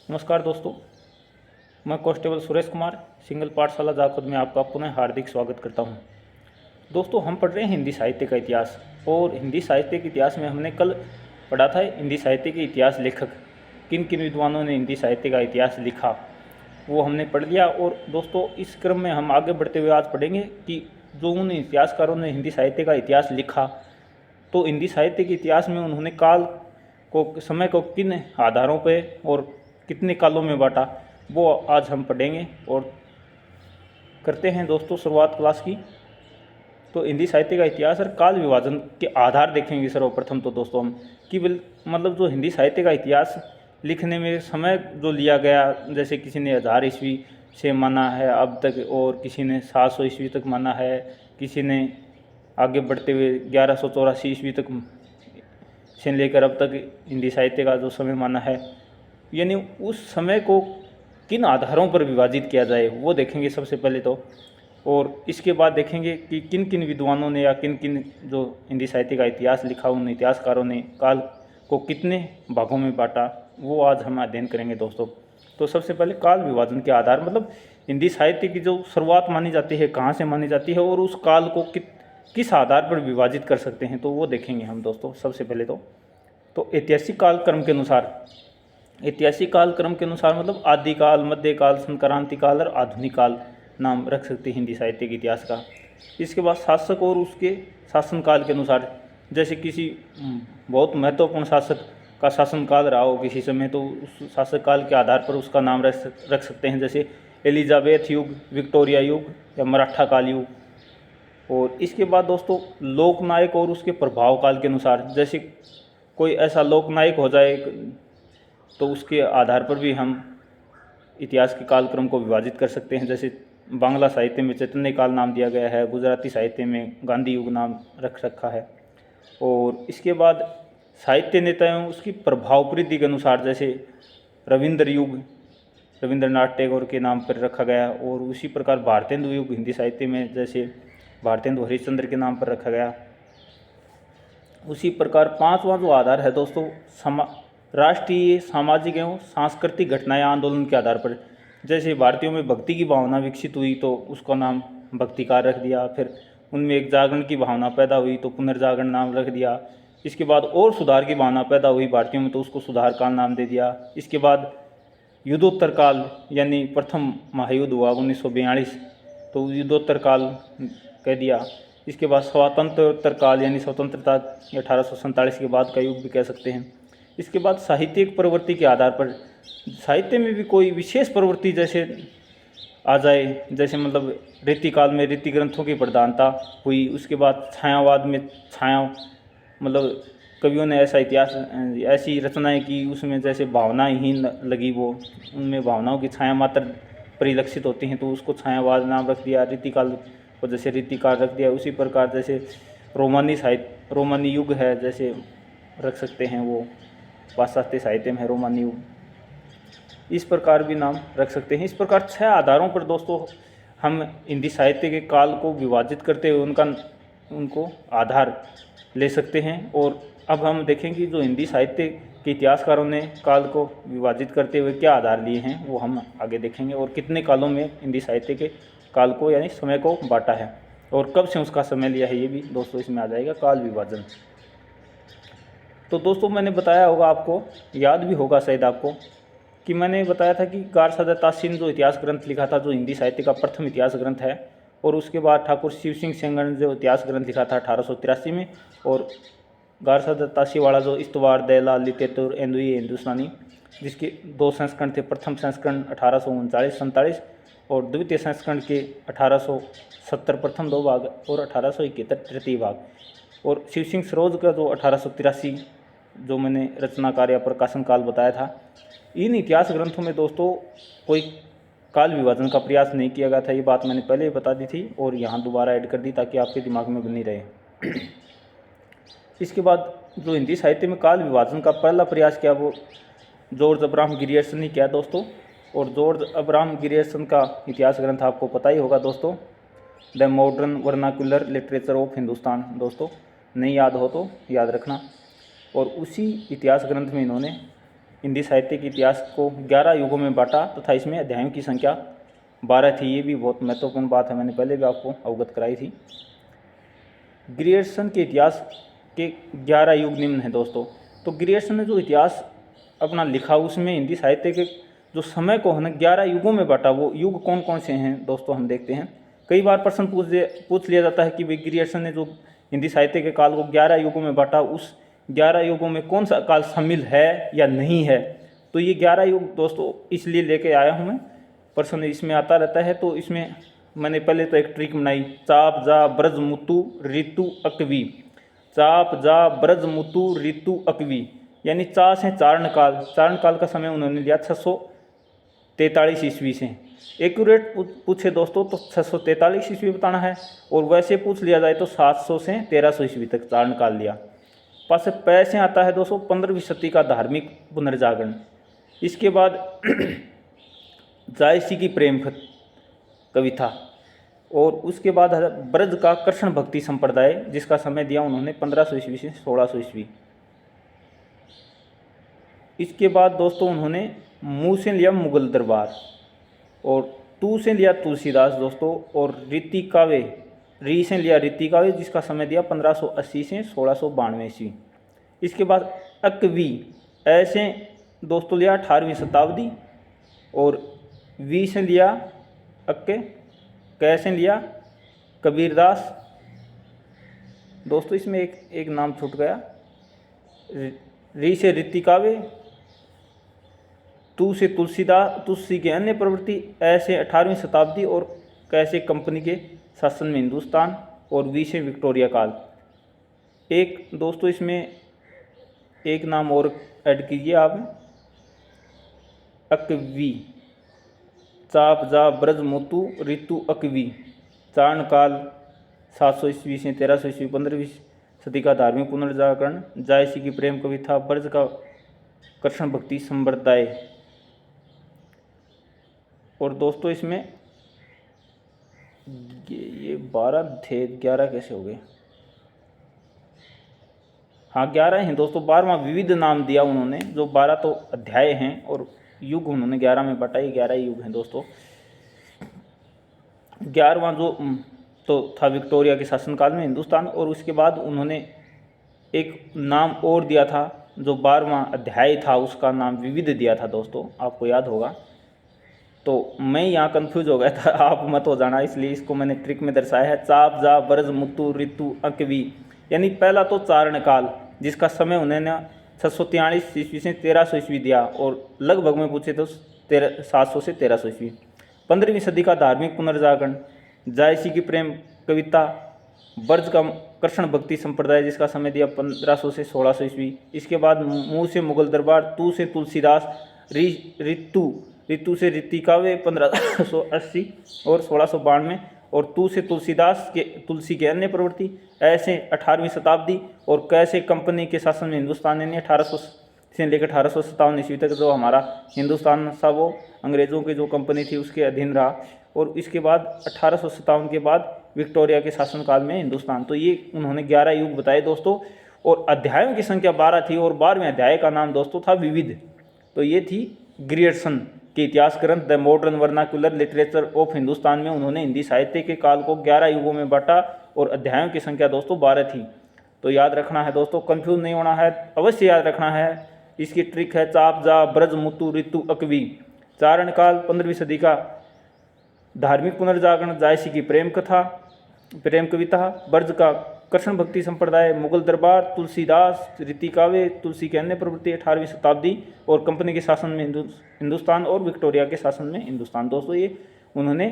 नमस्कार दोस्तों, मैं कांस्टेबल सुरेश कुमार सिंगल पाठशाला जाखुद में आपका पुनः हार्दिक स्वागत करता हूं। दोस्तों, हम पढ़ रहे हैं हिंदी साहित्य का इतिहास। और हिंदी साहित्य के इतिहास में हमने कल पढ़ा था हिंदी साहित्य के इतिहास लेखक किन किन विद्वानों ने हिंदी साहित्य का इतिहास लिखा, वो हमने पढ़ लिया। और दोस्तों, इस क्रम में हम आगे बढ़ते हुए आज पढ़ेंगे कि जो उन इतिहासकारों ने हिंदी साहित्य का इतिहास लिखा, तो हिंदी साहित्य के इतिहास में उन्होंने काल को, समय को किन आधारों पर और कितने कालों में बांटा, वो आज हम पढ़ेंगे। और करते हैं दोस्तों शुरुआत क्लास की। तो हिंदी साहित्य का इतिहास और काल विभाजन के आधार देखेंगे सर्वप्रथम। तो दोस्तों हम कि मतलब जो हिंदी साहित्य का इतिहास लिखने में समय जो लिया गया, जैसे किसी ने 1000 ईस्वी से माना है अब तक, और किसी ने 700 ईस्वी तक माना है, किसी ने आगे बढ़ते हुए 1184 ईस्वी तक से लेकर अब तक हिंदी साहित्य का जो समय माना है, यानी उस समय को किन आधारों पर विभाजित किया जाए वो देखेंगे सबसे पहले तो। और इसके बाद देखेंगे कि किन किन विद्वानों ने या किन किन जो हिंदी साहित्य का इतिहास लिखा, उन इतिहासकारों ने काल को कितने भागों में बांटा, वो आज हम अध्ययन करेंगे दोस्तों। तो सबसे पहले काल विभाजन के आधार, मतलब हिंदी साहित्य की जो शुरुआत मानी जाती है, कहाँ से मानी जाती है, और उस काल को किस आधार पर विभाजित कर सकते हैं, तो वो देखेंगे हम दोस्तों सबसे पहले तो ऐतिहासिक कालक्रम के अनुसार, ऐतिहासिक काल क्रम के अनुसार मतलब आदिकाल, मध्यकाल, संक्रांति काल और आधुनिक काल नाम रख सकते हैं हिंदी साहित्य के इतिहास का। इसके बाद शासक और उसके शासनकाल के अनुसार, जैसे किसी बहुत महत्वपूर्ण शासक का शासनकाल रहा हो किसी समय, तो उस शासक काल के आधार पर उसका नाम रख सकते हैं, जैसे एलिजाबेथ युग, विक्टोरिया युग या मराठा काल युग। और इसके बाद दोस्तों लोकनायक और उसके प्रभाव काल के अनुसार, जैसे कोई ऐसा लोकनायक हो जाए तो उसके आधार पर भी हम इतिहास के कालक्रम को विभाजित कर सकते हैं। जैसे बांग्ला साहित्य में चैतन्य काल नाम दिया गया है, गुजराती साहित्य में गांधी युग नाम रख रखा है। और इसके बाद साहित्य नेताओं उसकी प्रभाव वृद्धि के अनुसार, जैसे रविंद्र युग रविंद्रनाथ टैगोर के नाम पर रखा गया। और उसी प्रकार भारतेंदु युग हिंदी साहित्य में जैसे भारतेंदु हरिश्चंद्र के नाम पर रखा गया। उसी प्रकार पांचवा जो आधार है दोस्तों, राष्ट्रीय, सामाजिक एवं सांस्कृतिक घटनाएं आंदोलन के आधार पर, जैसे भारतीयों में भक्ति की भावना विकसित हुई तो उसका नाम भक्तिकार रख दिया। फिर उनमें एक जागरण की भावना पैदा हुई तो पुनर्जागरण नाम रख दिया। इसके बाद और सुधार की भावना पैदा हुई भारतीयों में तो उसको सुधार काल नाम दे दिया। इसके बाद युद्धोत्तर काल, यानी प्रथम महायुद्ध हुआ 1942 तो युद्धोत्तर काल कह दिया। इसके बाद स्वातंत्रोत्तर काल, यानी स्वतंत्रता 1847 के बाद का युग भी कह सकते हैं। इसके बाद साहित्यिक प्रवृत्ति के आधार पर साहित्य में भी कोई विशेष प्रवृत्ति जैसे आ जाए, जैसे मतलब रीति काल में रीति ग्रंथों की प्रधानता हुई। उसके बाद छायावाद में छाया, मतलब कवियों ने ऐसा इतिहास, ऐसी रचनाएं की उसमें जैसे भावनाहीन लगी, वो उनमें भावनाओं की छाया मात्र परिलक्षित होती हैं तो उसको छायावाद नाम रख दिया। रीतिकाल को जैसे रीतिकाल रख दिया। उसी प्रकार जैसे रोमानी युग है, जैसे रख सकते हैं वो पाश्चात्य साहित्य में है रोमानी युग, इस प्रकार भी नाम रख सकते हैं। इस प्रकार 6 आधारों पर दोस्तों हम हिंदी साहित्य के काल को विभाजित करते हुए उनको आधार ले सकते हैं। और अब हम देखेंगे जो हिंदी साहित्य के इतिहासकारों ने काल को विभाजित करते हुए क्या आधार लिए हैं वो हम आगे देखेंगे, और कितने कालों में हिंदी साहित्य के काल को यानी समय को बांटा है और कब से उसका समय लिया है, ये भी दोस्तों इसमें आ जाएगा काल विभाजन। तो दोस्तों मैंने बताया होगा, आपको याद भी होगा शायद आपको, कि मैंने बताया था कि गारसादा तासीन जो इतिहास ग्रंथ लिखा था, जो हिंदी साहित्य का प्रथम इतिहास ग्रंथ है। और उसके बाद ठाकुर शिव सिंह सेंगर ने जो इतिहास ग्रंथ लिखा था 1883 में। और गारसादा तासी वाला जो इस्तवार दयाला लितेतुर एंदुई हिंदुस्तानी, जिसके 2 संस्करण थे। प्रथम संस्करण 1839-47 और द्वितीय संस्करण के 1870 प्रथम 2 भाग और 1871 तृतीय भाग। और शिव सिंह सरोज का जो 1883 जो मैंने रचना कार्य या प्रकाशन काल बताया था। इन इतिहास ग्रंथों में दोस्तों कोई काल विभाजन का प्रयास नहीं किया गया था, ये बात मैंने पहले ही बता दी थी और यहाँ दोबारा ऐड कर दी ताकि आपके दिमाग में बनी रहे। इसके बाद जो हिंदी साहित्य में काल विभाजन का पहला प्रयास किया वो जॉर्ज अब्राहम गिरियर्सन ने किया दोस्तों। और जॉर्ज अब्राहम गिरियर्सन का इतिहास ग्रंथ आपको पता ही होगा दोस्तों, the modern vernacular literature of Hindustan. दोस्तों नहीं याद हो तो याद रखना। और उसी इतिहास ग्रंथ में इन्होंने हिंदी साहित्य के इतिहास को 11 युगों में बांटा तथा इसमें अध्यायों की संख्या 12 थी। ये भी बहुत महत्वपूर्ण बात है, मैंने पहले भी आपको अवगत कराई थी। ग्रियर्सन के इतिहास के 11 युग निम्न हैं दोस्तों। तो ग्रियर्सन ने जो इतिहास अपना लिखा उसमें हिंदी साहित्य के जो समय को है ना 11 युगों में बांटा, वो युग कौन कौन से हैं दोस्तों हम देखते हैं। कई बार प्रश्न पूछ लिया जाता है कि भाई ग्रियर्सन ने जो हिंदी साहित्य के काल को 11 युगों में बांटा, उस 11 युगों में कौन सा काल शामिल है या नहीं है। तो ये 11 युग दोस्तों इसलिए लेके आया हूँ मैं, प्रश्न इसमें आता रहता है। तो इसमें मैंने पहले तो एक ट्रिक बनाई, चाप जा ब्रज मुतु ऋतु अकवी। चाप जा ब्रज मुतु ऋतु अकवी यानी चा से चारण काल, चारण काल का समय उन्होंने लिया 643 ईस्वी से। एक्यूरेट पूछे दोस्तों तो 643 ईस्वी बताना है, और वैसे पूछ लिया जाए तो 700 से 1300 ईस्वी तक चारण काल लिया। पास पैसे आता है दोस्तों 15वीं सदी का धार्मिक पुनर्जागरण। इसके बाद जायसी की प्रेम कविता, और उसके बाद ब्रज का कृष्ण भक्ति संप्रदाय जिसका समय दिया उन्होंने 1500 ईस्वी से 1600 ईस्वी। इसके बाद दोस्तों उन्होंने मुँह से लिया मुगल दरबार, और तू से लिया तुलसीदास दोस्तों, और रीति काव्य री से लिया रीति काव्य जिसका समय दिया 1580 से 1692 ईस्वी। इसके बाद अकवी ऐसे दोस्तों लिया 18वीं शताब्दी, और वी से लिया अक्के, कैसे लिया कबीरदास दोस्तों। इसमें एक नाम छूट गया, री से रीति काव्य, तू से तुलसीदास, तुलसी के अन्य प्रवृत्ति, ऐसे 18वीं शताब्दी, और कैसे कंपनी के शासन में हिंदुस्तान, और वी से विक्टोरिया काल। एक दोस्तों इसमें एक नाम और ऐड कीजिए आप, अकवी, चाप जा ब्रज मुतु ऋतु अकवी, चारण काल 700 ईस्वी से 1300 ईस्वी, 15वीं सदी का धार्मिक पुनर्जागरण, जायसी की प्रेम कविता, ब्रज का कृष्ण भक्ति संप्रदाय। और दोस्तों इसमें ये 12 थे, 11 कैसे हो गए, हाँ 11 हैं दोस्तों। 12वां विविध नाम दिया उन्होंने, जो 12 तो अध्याय हैं और युग उन्होंने 11 में बांटा, ये 11 युग हैं दोस्तों। 11वां जो तो था विक्टोरिया के शासनकाल में हिंदुस्तान, और उसके बाद उन्होंने एक नाम और दिया था, जो 12वां अध्याय था उसका नाम विविध दिया था दोस्तों, आपको याद होगा। तो मैं यहाँ कंफ्यूज हो गया था, आप मत हो जाना, इसलिए इसको मैंने ट्रिक में दर्शाया है। चाप जा ब्रज मुतु ऋतु अकवी यानी पहला तो चारण काल जिसका समय उन्होंने 643 ईस्वी से 1300 ईस्वी दिया, और लगभग में पूछे तो 700 से 1300 ईस्वी। 15वीं सदी का धार्मिक पुनर्जागरण, जायसी की प्रेम कविता, ब्रज का कृष्ण भक्ति संप्रदाय जिसका समय दिया 1500 से 1600 ईस्वी। इसके बाद मुँह से मुगल दरबार, तू से तुलसीदास, ऋतु से रीति काव्य 1580 और 1692, और तू से तुलसीदास के तुलसी के अन्य प्रवृत्ति, ऐसे 18वीं शताब्दी, और कैसे कंपनी के शासन में हिंदुस्तान ने 1800 से लेकर 1857 ईस्वी तक जो हमारा हिंदुस्तान था वो अंग्रेज़ों की जो कंपनी थी उसके अधीन रहा, और इसके बाद 1857 के बाद विक्टोरिया के शासनकाल में हिंदुस्तान। तो ये उन्होंने 11 युग बताए दोस्तों, और अध्यायों की संख्या 12 थी, और 12वें अध्याय का नाम दोस्तों था विविध। तो ये थी ग्रियर्सन के इतिहास ग्रंथ the modern vernacular literature of Hindustan में उन्होंने हिंदी साहित्य के काल को 11 युगों में बांटा, और अध्यायों की संख्या दोस्तों 12 थी। तो याद रखना है दोस्तों, कंफ्यूज नहीं होना है, अवश्य याद रखना है। इसकी ट्रिक है चाप जा ब्रज मुतु ऋतु अकवी, चारण काल 15वीं सदी का धार्मिक पुनर्जागरण, जायसी की प्रेम कविता, ब्रज का कृष्ण भक्ति संप्रदाय, मुगल दरबार, तुलसीदास, रीति काव्य, तुलसी के अन्य प्रवृत्ति 18वीं शताब्दी, और कंपनी के शासन में हिंदुस्तान, और विक्टोरिया के शासन में हिंदुस्तान। दोस्तों ये उन्होंने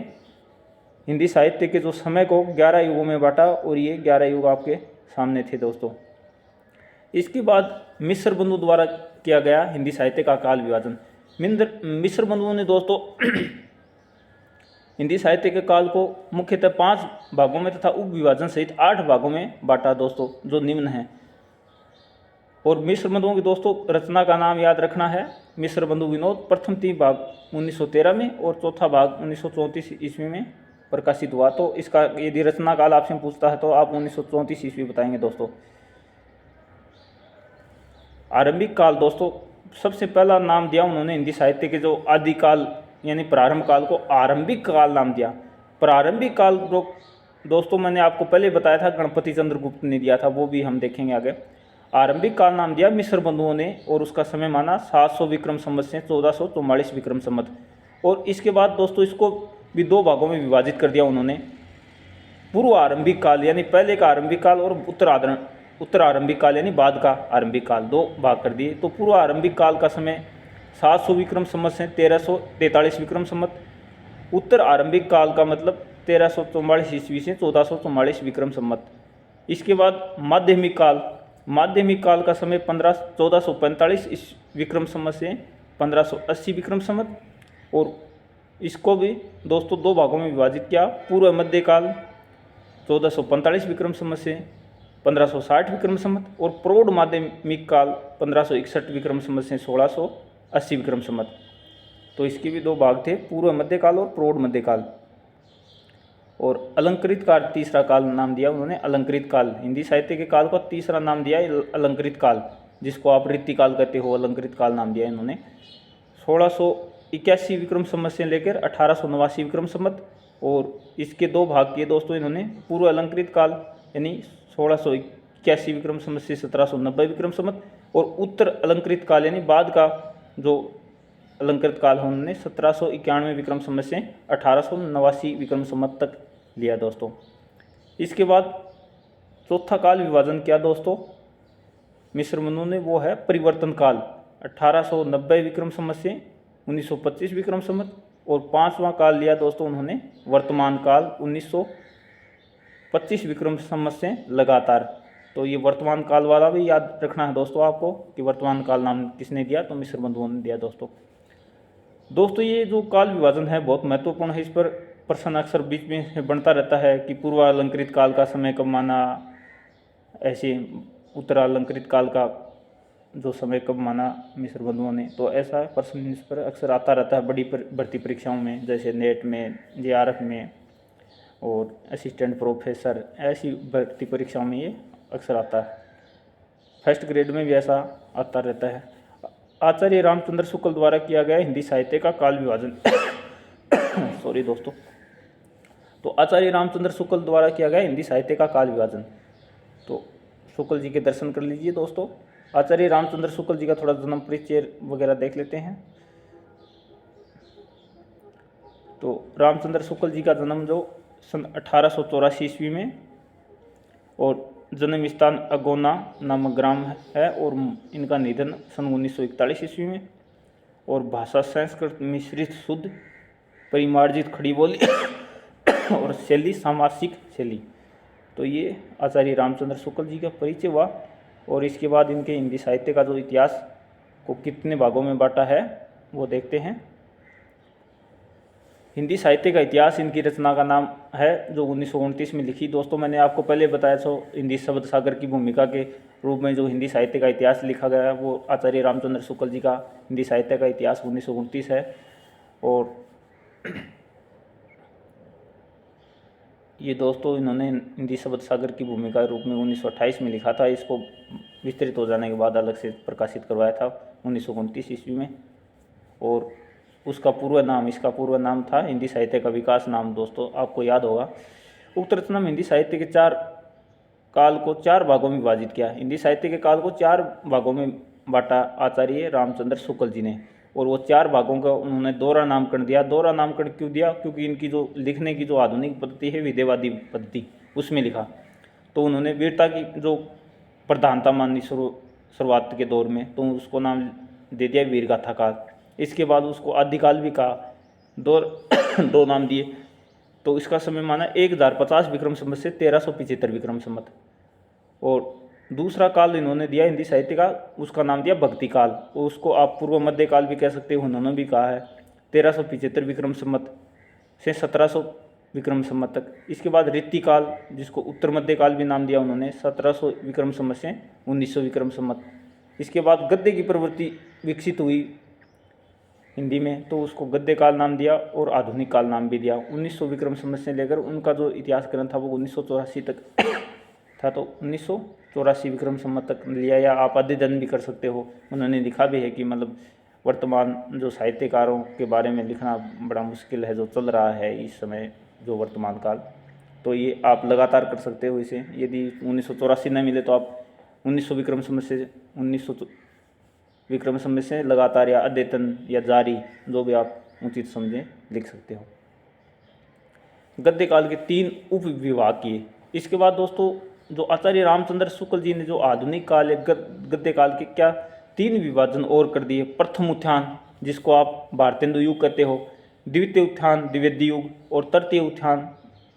हिंदी साहित्य के जो समय को 11 युगों में बांटा, और ये 11 युग आपके सामने थे दोस्तों। इसके बाद मिस्र बंधु द्वारा किया गया हिंदी साहित्य का काल विभाजन। मिस्र बंधुओं ने दोस्तों हिंदी साहित्य के काल को मुख्यतः 5 भागों में तथा उप विभाजन सहित 8 भागों में बांटा दोस्तों, जो निम्न हैं। और मिस्र बंधुओं की दोस्तों रचना का नाम याद रखना है, मिस्र बंधु विनोद। प्रथम 3 भाग 1913 में, और चौथा भाग 1934 ईस्वी में प्रकाशित हुआ। तो इसका यदि रचना काल आपसे पूछता है तो आप 1934 ईस्वी बताएंगे दोस्तों। आरंभिक काल दोस्तों सबसे पहला नाम दिया उन्होंने हिंदी साहित्य के जो आदिकाल यानी प्रारंभ काल को आरंभिक काल नाम दिया। प्रारंभिक काल जो दोस्तों मैंने आपको पहले बताया था गणपति चंद्रगुप्त ने दिया था, वो भी हम देखेंगे आगे। आरंभिक काल नाम दिया मिस्र बंधुओं ने और उसका समय माना 700 विक्रम संवत से 1444 विक्रम संवत। और इसके बाद दोस्तों इसको भी दो भागों में विभाजित कर दिया उन्होंने। पूर्व आरंभिक काल यानी पहले का आरंभिक काल और उत्तर आरंभिक काल यानी बाद का आरंभिक काल, दो भाग कर दिए। तो पूर्व आरंभिक काल का समय 700 विक्रम संवत से 1343 विक्रम संवत। उत्तर आरंभिक काल का मतलब 1344 ईस्वी से 1444 विक्रम संवत। इसके बाद माध्यमिक काल का समय 1445 विक्रम संवत से 1580 विक्रम संवत। और इसको भी दोस्तों दो भागों में विभाजित किया। पूर्व मध्यकाल 1445 विक्रम संवत से 1560 विक्रम संवत और प्रौढ़ माध्यमिक काल 1561 विक्रम संवत से 1680 विक्रम संवत। तो इसके भी दो भाग थे, पूर्व मध्यकाल और प्रौढ़ मध्यकाल। और अलंकृत काल तीसरा काल नाम दिया उन्होंने, अलंकृत काल। हिंदी साहित्य के काल को तीसरा नाम दिया अलंकृत काल, जिसको आप ऋतुकाल कहते हो, अलंकृत काल नाम दिया इन्होंने। 1681 विक्रम संवत से लेकर 1889 विक्रम संवत। और इसके दो भाग किए दोस्तों इन्होंने। पूर्व अलंकृत काल यानी 1681 विक्रम संवत से 1790 विक्रम संवत और उत्तर अलंकृत काल यानी बाद का जो अलंकृत काल है उन्होंने 1791 विक्रम संवत से 1889 विक्रम संवत तक लिया दोस्तों। इसके बाद चौथा काल विभाजन किया दोस्तों मिस्र बंधुओं ने, वो है परिवर्तन काल। 1890 विक्रम संवत से 1925 विक्रम संवत। और पांचवा काल लिया दोस्तों उन्होंने वर्तमान काल 1925 विक्रम संवत से लगातार। तो ये वर्तमान काल वाला भी याद रखना है दोस्तों आपको कि वर्तमान काल नाम किसने दिया, तो मिस्र बंधुओं ने दिया दोस्तों ये जो काल विभाजन है बहुत महत्वपूर्ण है। इस पर प्रश्न अक्सर बीच में बनता रहता है कि पूर्व अलंकृत काल का समय कब माना, ऐसे उत्तर अलंकृत काल का जो समय कब माना मिस्र बंधुओं ने। तो ऐसा प्रश्न इस पर अक्सर आता रहता है बड़ी भर्ती परीक्षाओं में, जैसे नेट में, JRF में और असिस्टेंट प्रोफेसर, ऐसी भर्ती परीक्षाओं में ये अक्सर आता है। फर्स्ट ग्रेड में भी ऐसा आता रहता है। आचार्य रामचंद्र शुक्ल द्वारा किया गया हिंदी साहित्य का काल विभाजन सॉरी दोस्तों। तो आचार्य रामचंद्र शुक्ल द्वारा किया गया हिंदी साहित्य का काल विभाजन। तो शुक्ल जी के दर्शन कर लीजिए दोस्तों। आचार्य रामचंद्र शुक्ल जी का थोड़ा जन्म परिचय वगैरह देख लेते हैं। तो रामचंद्र शुक्ल जी का जन्म जो सन 1884 ईस्वी में और जन्म स्थान अगोना नामक ग्राम है और इनका निधन सन 1941 ईस्वी में। और भाषा संस्कृत मिश्रित शुद्ध परिमार्जित खड़ी बोली और शैली सामासिक शैली। तो ये आचार्य रामचंद्र शुक्ल जी का परिचय हुआ। और इसके बाद इनके हिंदी साहित्य का जो इतिहास को कितने भागों में बांटा है वो देखते हैं। हिंदी साहित्य का इतिहास इनकी रचना का नाम है जो 1929 में लिखी। दोस्तों मैंने आपको पहले बताया था हिंदी शब्द सागर की भूमिका के रूप में जो हिंदी साहित्य का इतिहास लिखा गया है वो आचार्य रामचंद्र शुक्ल जी का हिंदी साहित्य का इतिहास 1929 है। और ये दोस्तों इन्होंने हिंदी शब्द सागर की भूमिका के रूप में 1928 में लिखा था। इसको विस्तृत हो जाने के बाद अलग से प्रकाशित करवाया था 1929 ईस्वी में। और इसका पूर्व नाम था हिंदी साहित्य का विकास नाम। दोस्तों आपको याद होगा उक्त रचना में हिंदी साहित्य के काल को चार भागों में विभाजित किया। हिंदी साहित्य के काल को चार भागों में बांटा आचार्य रामचंद्र शुक्ल जी ने। और वो चार भागों का उन्होंने दोहरा नामकरण दिया। दोहरा नामकरण क्यों दिया? क्योंकि इनकी जो लिखने की जो आधुनिक पद्धति है विद्यावादी पद्धति, उसमें लिखा। तो उन्होंने वीरता की जो प्रधानता मानी शुरुआत के दौर में, तो उसको नाम दे दिया वीरगाथा काल। इसके बाद उसको आदिकाल भी कहा, दो नाम दिए। तो इसका समय माना 1050 विक्रम संवत से 1375 विक्रम संवत। और दूसरा काल इन्होंने दिया हिंदी साहित्य का, उसका नाम दिया भक्ति काल। उसको आप पूर्व मध्य काल भी कह सकते हो, उन्होंने भी कहा है 1375 विक्रम संवत से 1700 विक्रम संवत तक। इसके बाद ऋतु काल, जिसको उत्तर मध्य काल भी नाम दिया उन्होंने, 1700 विक्रम संवत से 1900 विक्रम संवत। इसके बाद गद्य की प्रवृत्ति विकसित हुई हिंदी में, तो उसको गद्य काल नाम दिया और आधुनिक काल नाम भी दिया। 1900 विक्रम संवत से लेकर उनका जो इतिहास ग्रंथ था वो 1984 तक था। तो 1984 विक्रम संवत तक लिया, या आप अध्ययन भी कर सकते हो। उन्होंने लिखा भी है कि मतलब वर्तमान जो साहित्यकारों के बारे में लिखना बड़ा मुश्किल है जो चल रहा है इस समय, जो वर्तमान काल। तो ये आप लगातार कर सकते हो इसे। यदि 1984 न मिले तो आप 1900 विक्रम संवत से 1900 विक्रम संवत से लगातार या अद्यतन या जारी, जो भी आप उचित समझें, लिख सकते हो। गद्य काल के 3 उप विभाग किए। इसके बाद दोस्तों जो आचार्य रामचंद्र शुक्ल जी ने जो आधुनिक काल या गद्य काल के क्या 3 विभाजन और कर दिए। प्रथम उत्थान, जिसको आप भारतेंदु युग कहते हो, द्वितीय उत्थान द्विवेदी युग, और तृतीय उत्थान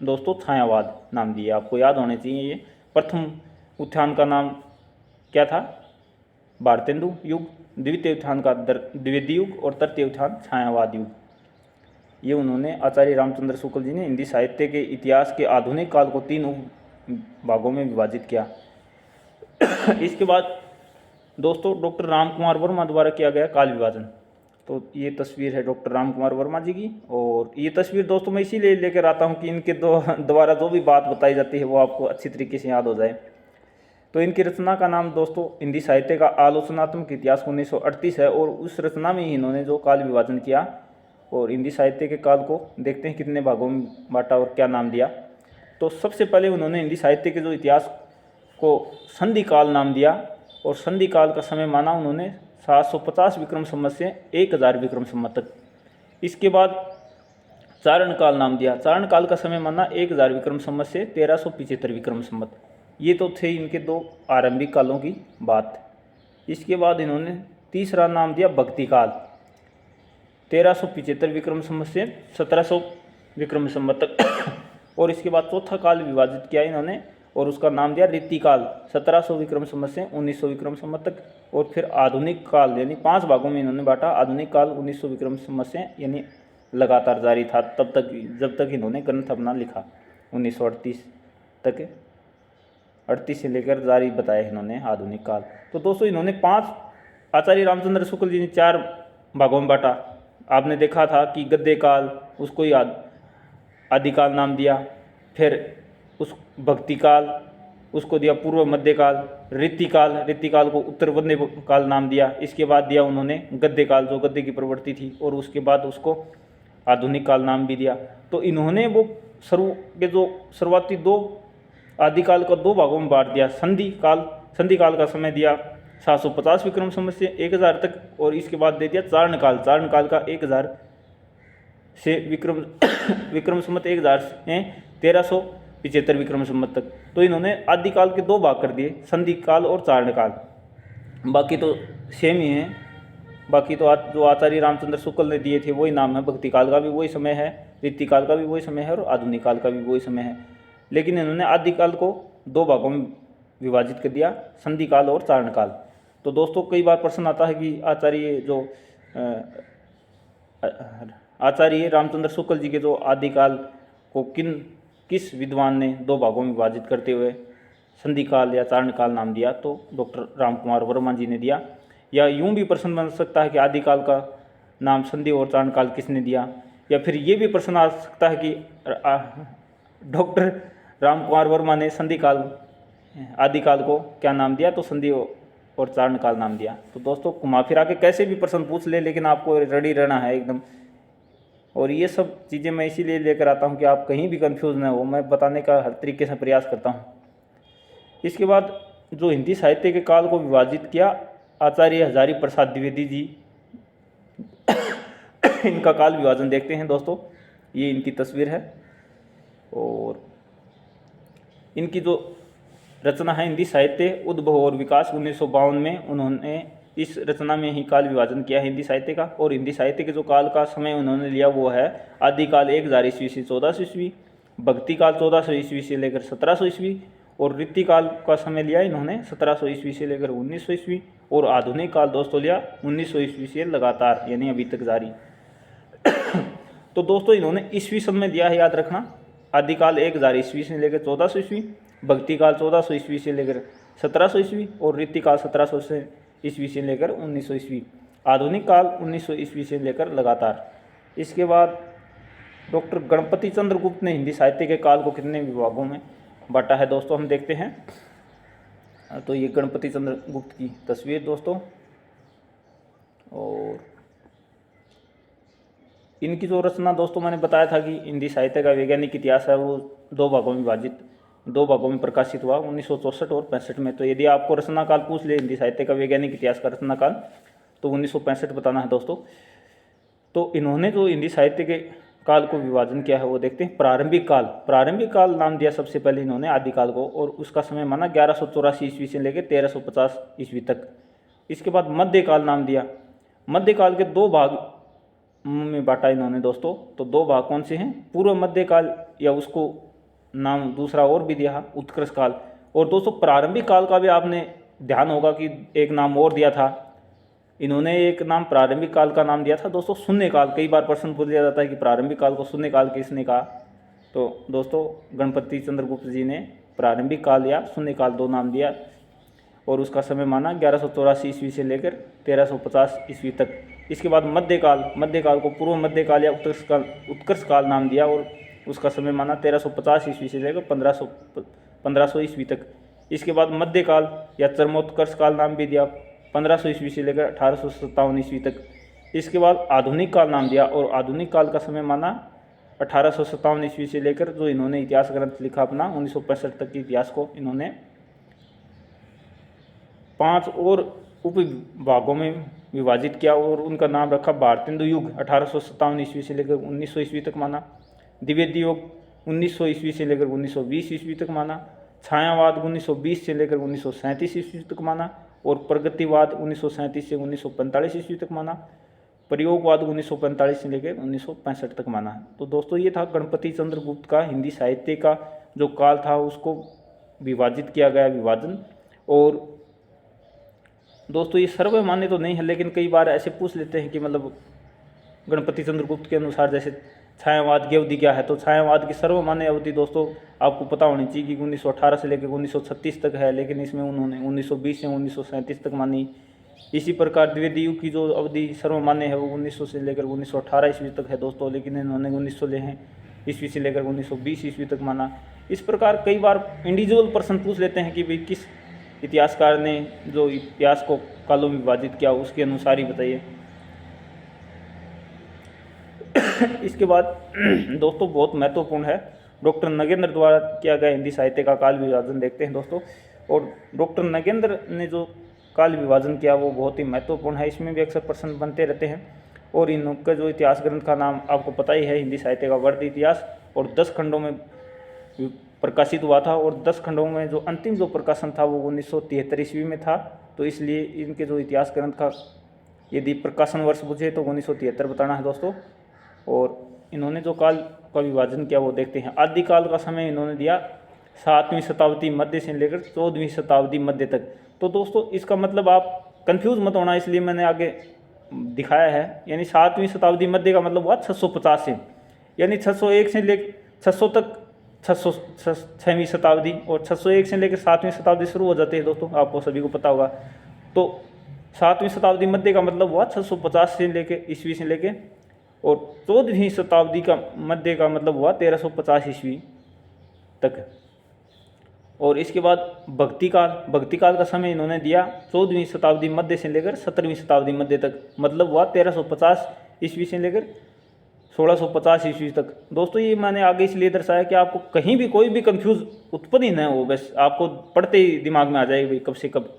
दोस्तों छायावाद नाम दिए। आपको याद होने चाहिए ये। प्रथम उत्थान का नाम क्या था? भारतेंदु युग, द्वितीय उत्थान का द्विवेदी युग, और तृतीय उत्थान छायावाद युग। ये उन्होंने आचार्य रामचंद्र शुक्ल जी ने हिंदी साहित्य के इतिहास के आधुनिक काल को 3 भागों में विभाजित किया। इसके बाद दोस्तों डॉक्टर राम कुमार वर्मा द्वारा किया गया काल विभाजन। तो ये तस्वीर है डॉक्टर राम कुमार वर्मा जी की, और ये तस्वीर दोस्तों मैं इसीलिए लेकर आता हूँ कि इनके द्वारा जो भी बात बताई जाती है वो आपको अच्छी तरीके से याद हो जाए। तो इनकी रचना का नाम दोस्तों हिंदी साहित्य का आलोचनात्मक इतिहास 1938 है, और उस रचना में ही इन्होंने जो काल विभाजन किया, और हिंदी साहित्य के काल को देखते हैं कितने भागों में बांटा और क्या नाम दिया। तो सबसे पहले उन्होंने हिंदी साहित्य के जो इतिहास को संधि काल नाम दिया, और संधि काल का समय माना उन्होंने 750 विक्रम संवत से 1000 विक्रम संवत तक। इसके बाद चारण काल नाम दिया। चारण काल का समय माना 1000 विक्रम संवत से 1375 विक्रम संवत। ये तो थे इनके 2 आरंभिक कालों की बात। इसके बाद इन्होंने तीसरा नाम दिया भक्ति काल, 1375 विक्रम संवत से 1700 विक्रम संवत तक। और इसके बाद चौथा काल विभाजित किया इन्होंने, और उसका नाम दिया रीतिकाल, 1700 विक्रम संवत से 1900 विक्रम संवत तक। और फिर आधुनिक काल, यानी 5 भागों में इन्होंने बांटा। आधुनिक काल 1900 विक्रम संवत से, यानी लगातार जारी था तब तक, जब तक इन्होंने ग्रंथ अपना लिखा, 1938 तक, 38 से लेकर जारी बताया इन्होंने आधुनिक काल। तो दोस्तों इन्होंने 5, आचार्य रामचंद्र शुक्ल जी ने 4 भागों में बांटा। आपने देखा था कि गद्य काल, उसको ही आदिकाल नाम दिया। फिर उस भक्ति काल, उसको दिया पूर्व मध्य काल। रीतिकाल को उत्तर मध्य काल नाम दिया। इसके बाद दिया उन्होंने गद्य काल, जो गद्य की प्रवृत्ति थी, और उसके बाद उसको आधुनिक काल नाम भी दिया। तो इन्होंने वो शुरुआती 2 आदिकाल को 2 भागों में बांट दिया। संधि काल का समय दिया 750 विक्रम संवत से 1000 तक, और इसके बाद दे दिया चारण काल का 1000 से विक्रम संवत 1000 से 1375 विक्रम संवत तक। तो इन्होंने आदिकाल के 2 भाग कर दिए, संधि काल और चारण काल। बाकी तो सेम ही हैं। बाकी तो जो आचार्य रामचंद्र शुक्ल ने दिए थे वही नाम है। भक्ति काल का भी वही समय है, रीतिकाल का भी वही समय है, और आधुनिक काल का भी वही समय है। लेकिन इन्होंने आदिकाल को 2 भागों में विभाजित कर दिया, संधि काल और चारण काल। तो दोस्तों कई बार प्रश्न आता है कि आचार्य रामचंद्र शुक्ल जी के जो आदिकाल को किस विद्वान ने 2 भागों में विभाजित करते हुए संधि काल या चारण काल नाम दिया? तो डॉक्टर राम कुमार वर्मा जी ने दिया। या यूं भी प्रश्न बन सकता है कि आदिकाल का नाम संधि और चारण काल किसने दिया? या फिर ये भी प्रश्न आ सकता है कि डॉक्टर राम कुमार वर्मा ने आदिकाल को क्या नाम दिया? तो संधि और चारण काल नाम दिया। तो दोस्तों घुमा फिरा के कैसे भी प्रश्न पूछ ले, लेकिन आपको रेडी रहना है एकदम। और ये सब चीज़ें मैं इसीलिए लेकर आता हूँ कि आप कहीं भी कंफ्यूज ना हो, मैं बताने का हर तरीके से प्रयास करता हूँ। इसके बाद जो हिंदी साहित्य के काल को विभाजित किया, आचार्य हजारी प्रसाद द्विवेदी जी इनका काल विभाजन देखते हैं दोस्तों। ये इनकी तस्वीर है, और इनकी जो रचना है हिंदी साहित्य उद्भव और विकास 1952 में, उन्होंने इस रचना में ही काल विभाजन किया हिंदी साहित्य का। और हिंदी साहित्य के जो काल का समय उन्होंने लिया वो है आदिकाल 1000 ईस्वी से 1400 ईस्वी, भक्ति काल 1400 ईस्वी से लेकर 1700 ईस्वी, और रीतिकाल का समय लिया इन्होंने 1700 ईस्वी से लेकर 1900 ईस्वी, और आधुनिक काल दोस्तों लिया 1900 ईस्वी से लगातार, यानी अभी तक जारी। तो दोस्तों इन्होंने ईस्वी सन में दिया है, याद रखना। आदिकाल 1000 ईस्वी से लेकर 1400 ईस्वी, भक्ति काल 1400 ईस्वी से लेकर 1700 ईस्वी, और रीतिकाल 1700 ईस्वी से लेकर 1900 ईस्वी, आधुनिक काल 1900 ईस्वी से लेकर लगातार। इसके बाद डॉक्टर गणपति चंद्र गुप्त ने हिंदी साहित्य के काल को कितने विभागों में बांटा है दोस्तों, हम देखते हैं। तो ये गणपति चंद्र गुप्त की तस्वीर दोस्तों। और इनकी जो रचना दोस्तों मैंने बताया था कि हिंदी साहित्य का वैज्ञानिक इतिहास है वो दो भागों में प्रकाशित हुआ 1964 और 65 में। तो यदि आपको रचना काल पूछ ले हिंदी साहित्य का वैज्ञानिक इतिहास का रचना काल तो 1965 बताना है दोस्तों। तो इन्होंने जो हिंदी साहित्य के काल को विभाजन किया है वो देखते हैं। प्रारंभिक काल नाम दिया सबसे पहले इन्होंने आदिकाल को, और उसका समय माना 1184 ईस्वी से लेकर 1350 ईस्वी तक। इसके बाद मध्यकाल नाम दिया। मध्यकाल के दो भाग में बांटा इन्होंने दोस्तों। तो दो भाग कौन से हैं? पूर्व मध्यकाल, या उसको नाम दूसरा और भी दिया उत्कर्ष काल। और दोस्तों प्रारंभिक काल का भी आपने ध्यान होगा कि एक नाम और दिया था इन्होंने, एक नाम प्रारंभिक काल का नाम दिया था दोस्तों शून्य काल। कई बार प्रश्न पूछ लिया जाता है कि प्रारंभिक काल को शून्य काल किसने कहा। तो दोस्तों गणपति चंद्रगुप्त जी ने प्रारंभिक काल या शून्य काल दो नाम दिया, और उसका समय माना 1184 ईस्वी से लेकर 1350 ईस्वी तक। इसके बाद मध्यकाल को पूर्व मध्यकाल या उत्कर्ष काल नाम दिया, और उसका समय माना 1350 ईस्वी से लेकर 1500 ईस्वी तक। इसके बाद मध्यकाल या चरमोत्कर्ष काल नाम भी दिया 1500 ईस्वी से लेकर 1857 ईस्वी तक। इसके बाद आधुनिक काल नाम दिया, और आधुनिक काल का समय माना 1857 ईस्वी से लेकर जो इन्होंने इतिहास ग्रंथ लिखा अपना 1965 तक के इतिहास को इन्होंने 5 और उपविभागों में विभाजित किया, और उनका नाम रखा भारतेंदु युग 1857 ईस्वी से लेकर 1900 ईस्वी तक माना। द्विवेदी युग 1900 ईस्वी से लेकर 1920 ईस्वी तक माना। छायावाद 1920 से लेकर 1937 ईस्वी तक माना, और प्रगतिवाद 1937 से 1945 ईस्वी तक माना। प्रयोगवाद 1945 से लेकर 1965 तक माना है। तो दोस्तों ये था गणपति चंद्रगुप्त का हिंदी साहित्य का जो काल था उसको विभाजित किया गया विभाजन। और दोस्तों ये सर्वमान्य तो नहीं है, लेकिन कई बार ऐसे पूछ लेते हैं कि मतलब गणपति चंद्रगुप्त के अनुसार जैसे छायावाद की अवधि क्या है। तो छायावाद की सर्वमान्य अवधि दोस्तों आपको पता होनी चाहिए कि 1918 से लेकर 1936 तक है, लेकिन इसमें उन्होंने 1920 से 1937 तक मानी। इसी प्रकार द्विवेदी युग की जो अवधि सर्वमान्य है वो 1900 से लेकर 1918 ईस्वी तक है दोस्तों, लेकिन इन्होंने 1900 ईस्वी से लेकर 1920 ईस्वी तक माना। इस प्रकार कई बार इंडिविजुअल प्रश्न पूछ लेते हैं कि भाई किस इतिहासकार ने जो इतिहास को कालों में विभाजित किया उसके अनुसार ही बताइए। इसके बाद दोस्तों बहुत महत्वपूर्ण है डॉक्टर नगेंद्र द्वारा किया गया हिंदी साहित्य का काल विभाजन देखते हैं दोस्तों। और डॉक्टर नगेंद्र ने जो काल विभाजन किया वो बहुत ही महत्वपूर्ण है। इसमें भी अक्सर प्रश्न बनते रहते हैं। और इनका जो इतिहास ग्रंथ का नाम आपको पता ही है हिंदी साहित्य का वर्ध इतिहास, और 10 खंडों में प्रकाशित हुआ था। और 10 खंडों में जो अंतिम जो प्रकाशन था वो 1973 ईस्वी में था। तो इसलिए इनके जो इतिहास ग्रंथ का यदि प्रकाशन वर्ष पूछे तो 1973 बताना है दोस्तों। और इन्होंने जो काल का विभाजन किया वो देखते हैं। आदिकाल का समय इन्होंने दिया 7वीं शताब्दी मध्य से लेकर 14वीं शताब्दी मध्य तक। तो दोस्तों इसका मतलब आप कंफ्यूज मत होना, इसलिए मैंने आगे दिखाया है। यानी 7वीं शताब्दी मध्य का मतलब हुआ 650 से, यानी 601 से लेकर 600 तक 6वीं शताब्दी, और 601 से लेकर 7वीं शताब्दी शुरू हो जाती है दोस्तों, आपको सभी को पता होगा। तो 7वीं शताब्दी मध्य का मतलब हुआ 650 से लेकर ईस्वी से लेकर, और 14वीं शताब्दी का मध्य का मतलब हुआ 1350 ईस्वी तक। और इसके बाद भक्ति काल का समय इन्होंने दिया 14वीं शताब्दी मध्य से लेकर 17वीं शताब्दी मध्य तक, मतलब हुआ 1350 ईस्वी से लेकर 1650 ईस्वी तक। दोस्तों ये मैंने आगे इसलिए दर्शाया कि आपको कहीं भी कोई भी कंफ्यूज उत्पन्न ही न हो, बस आपको पढ़ते ही दिमाग में आ जाए भाई कब से कब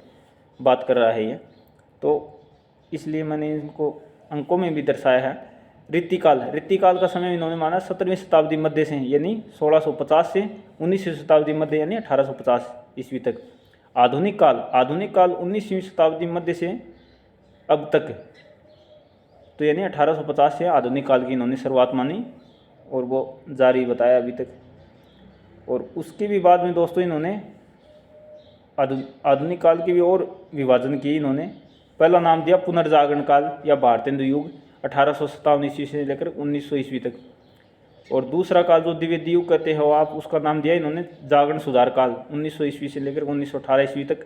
बात कर रहा है ये। तो इसलिए मैंने इनको अंकों में भी दर्शाया है। रीतिकाल का समय इन्होंने माना 17वीं शताब्दी मध्य से, यानी 1650 से 19वीं शताब्दी मध्य यानी 1850 ईस्वी तक। आधुनिक काल 19वीं शताब्दी मध्य से अब तक, तो यानी 1850 से आधुनिक काल की इन्होंने शुरुआत मानी, और वो जारी बताया अभी तक। और उसके भी बाद में दोस्तों इन्होंने आधुनिक काल की भी और विभाजन की। इन्होंने पहला नाम दिया पुनर्जागरण काल या भारतेंदु युग 1857 ईस्वी से लेकर 1900 ईस्वी तक। और दूसरा काल जो द्विवेदी युग कहते हैं आप, उसका नाम दिया इन्होंने जागरण सुधार काल 1900 ईस्वी से लेकर 1918 ईस्वी तक।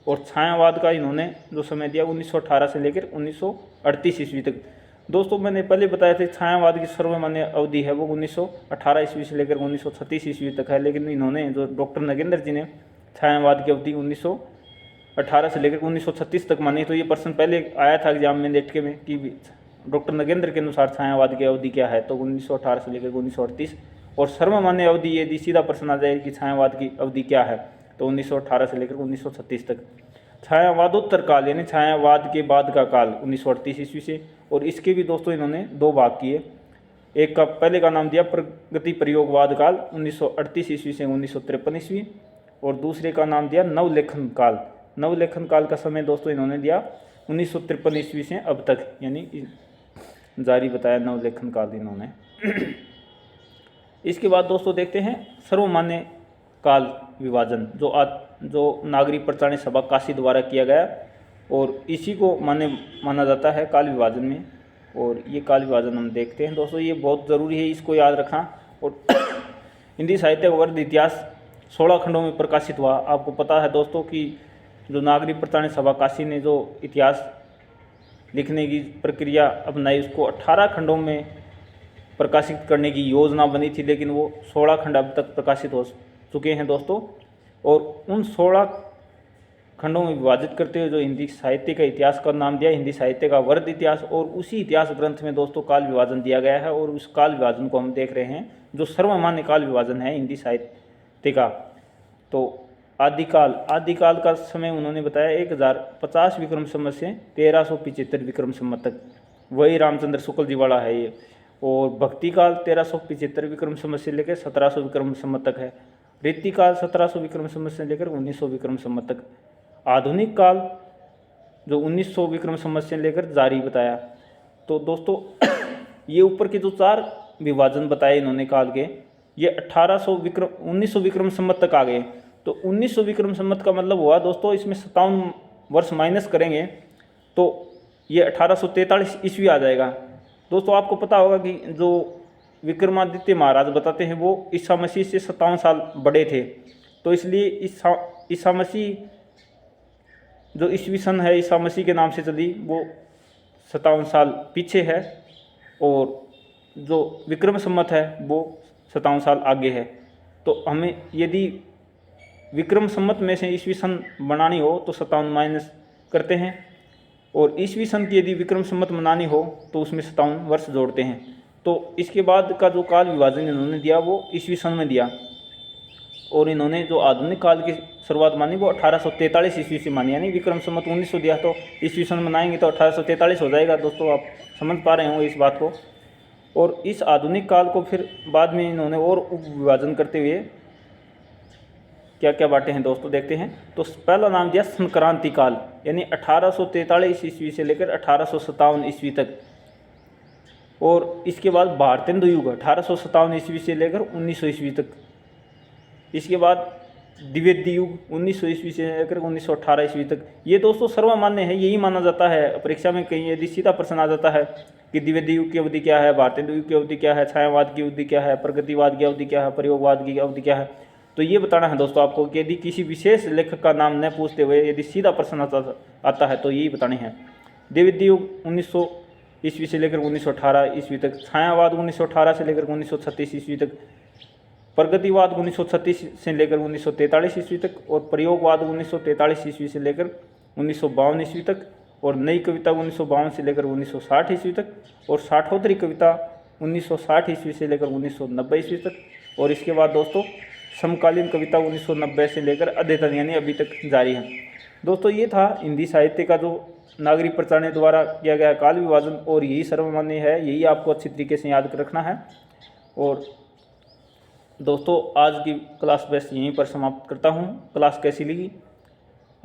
और छायावाद का इन्होंने जो समय दिया 1918 से लेकर 1938 ईस्वी तक। दोस्तों मैंने पहले बताया था छायावाद की सर्वमान्य अवधि है वो 1918 ईस्वी से लेकर 1936 ईस्वी तक है, लेकिन इन्होंने जो डॉक्टर नगेंद्र जी ने छायावाद की अवधि 18 से लेकर 1936 तक माने। तो ये प्रश्न पहले आया था एग्जाम में नेट के में कि डॉक्टर नगेंद्र के अनुसार छायावाद की अवधि क्या है, तो 1918 से लेकर 1938। और सर्वमान्य अवधि यदि सीधा प्रश्न आ जाए कि छायावाद की अवधि क्या है, तो 1918 से लेकर 1936 तक। छायावादोत्तर काल यानी छायावाद के बाद का काल 1938 ईस्वी से। और इसके भी दोस्तों इन्होंने 2 भाग किए। एक का पहले का नाम दिया प्रगति प्रयोगवाद काल 1938 ईस्वी से 1953 ईस्वी, और दूसरे का नाम दिया नवलेखन काल। नवलेखन काल का समय दोस्तों इन्होंने दिया 1953 ईस्वी से अब तक, यानी जारी बताया नवलेखन काल इन्होंने। इसके बाद दोस्तों देखते हैं सर्वमान्य काल विभाजन, जो नागरी प्रचारणी सभा काशी द्वारा किया गया, और इसी को माना जाता है काल विभाजन में। और ये काल विभाजन हम देखते हैं दोस्तों, ये बहुत ज़रूरी है, इसको याद रखना। और हिंदी साहित्य वर्ग इतिहास 16 खंडों में प्रकाशित हुआ। आपको पता है दोस्तों कि जो नागरी प्रचारणी सभा काशी ने जो इतिहास लिखने की प्रक्रिया अपनाई, उसको 18 खंडों में प्रकाशित करने की योजना बनी थी, लेकिन वो 16 खंड अब तक प्रकाशित हो चुके हैं दोस्तों। और उन 16 खंडों में विभाजित करते हुए जो हिंदी साहित्य का इतिहास का नाम दिया हिंदी साहित्य का वर्ग इतिहास, और उसी इतिहास ग्रंथ में दोस्तों काल विभाजन दिया गया है। और उस काल विभाजन को हम देख रहे हैं जो सर्वमान्य काल विभाजन है हिंदी साहित्य का। तो आदिकाल का समय उन्होंने बताया 1050 विक्रम संवत से 1375 विक्रम संवत तक, वही रामचंद्र शुक्ल जी वाला है ये। और भक्ति काल 1375 विक्रम संवत से लेकर 1700 विक्रम संवत तक है। रीति काल 1700 विक्रम संवत से लेकर 1900 विक्रम संवत तक। आधुनिक काल जो 1900 विक्रम संवत से लेकर जारी बताया। तो दोस्तों ये ऊपर के जो 4 विभाजन बताए इन्होंने काल के, ये 1900 विक्रम संवत तक आ गए। तो 1900 विक्रम संवत का मतलब हुआ दोस्तों, इसमें 57 वर्ष माइनस करेंगे तो ये 1843 ईस्वी आ जाएगा। दोस्तों आपको पता होगा कि जो विक्रमादित्य महाराज बताते हैं वो ईसा मसीह से 57 साल बड़े थे, तो इसलिए ईसा मसीह जो ईस्वी सन है ईसा मसीह के नाम से चली, वो 57 साल पीछे है, और जो विक्रम संवत है वो 57 साल आगे है। तो हमें यदि विक्रम संवत में से ईस्वी सन बनानी हो तो 57 माइनस करते हैं, और ईस्वी सन की यदि विक्रम संवत बनानी हो तो उसमें 57 वर्ष जोड़ते हैं। तो इसके बाद का जो काल विभाजन इन्होंने दिया वो ईस्वी सन में दिया। और इन्होंने जो आधुनिक काल की शुरुआत मानी वो 1843 ईस्वी से मानी, यानी विक्रम संवत 1900 दिया तो ईस्वी सन मनाएंगे तो 1843 हो जाएगा। दोस्तों आप समझ पा रहे होंगे इस बात को। और इस आधुनिक काल को फिर बाद में इन्होंने और उप विभाजन करते हुए क्या क्या बांटे हैं दोस्तों देखते हैं। तो पहला नाम दिया संक्रांति काल, यानी 1843 ईस्वी से लेकर 1857 ईस्वी तक। और इसके बाद भारतेंदु युग 1857 ईस्वी से लेकर 1900 ईस्वी तक। इसके बाद द्विवेदी युग 1900 ईस्वी से लेकर 1918 ईस्वी तक। ये दोस्तों सर्वमान्य है, यही माना जाता है। परीक्षा में कहीं यदि सीधा प्रश्न आ जाता है कि द्विवेदी युग की अवधि क्या है, भारतेंदु युग की अवधि क्या है, छायावाद की अवधि क्या है, प्रगतिवाद की अवधि क्या है, प्रयोगवाद की अवधि क्या है, तो ये बताना है दोस्तों आपको कि यदि किसी विशेष लेखक का नाम न पूछते हुए यदि सीधा प्रश्न आता है तो यही बताने हैं। द्विवेदी युग 1900 ईस्वी से लेकर 1918 ईस्वी तक, छायावाद 1918 से लेकर 1936 ईस्वी तक, प्रगतिवाद 1936 से लेकर 1943 ईस्वी तक, और प्रयोगवाद 1943 ईस्वी से लेकर 1952 ईस्वी तक, और नई कविता 1952 से लेकर 1960 ईस्वी तक, और साठोत्तरी कविता 1960 ईस्वी से लेकर 1990 ईस्वी तक। और इसके बाद दोस्तों समकालीन कविता 1990 से लेकर अद्यतन यानी अभी तक जारी है। दोस्तों ये था हिंदी साहित्य का जो नागरी प्रचारणी द्वारा किया गया काल विभाजन, और यही सर्वमान्य है, यही आपको अच्छी तरीके से याद रखना है। और दोस्तों आज की क्लास बस यहीं पर समाप्त करता हूँ। क्लास कैसी लगी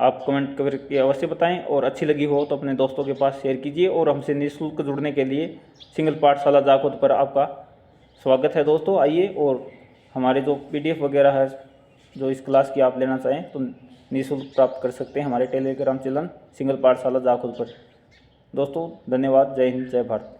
आप कमेंट करके अवश्य बताएं, और अच्छी लगी हो तो अपने दोस्तों के पास शेयर कीजिए। और हमसे निःशुल्क जुड़ने के लिए सिंगल पाठशाला जाखोद पर आपका स्वागत है दोस्तों। आइए, और हमारे जो PDF वगैरह है जो इस क्लास की आप लेना चाहें तो निःशुल्क प्राप्त कर सकते हैं हमारे टेलीग्राम चैनल सिंगल पाठशाला जाखोद पर। दोस्तों धन्यवाद। जय हिंद, जय भारत।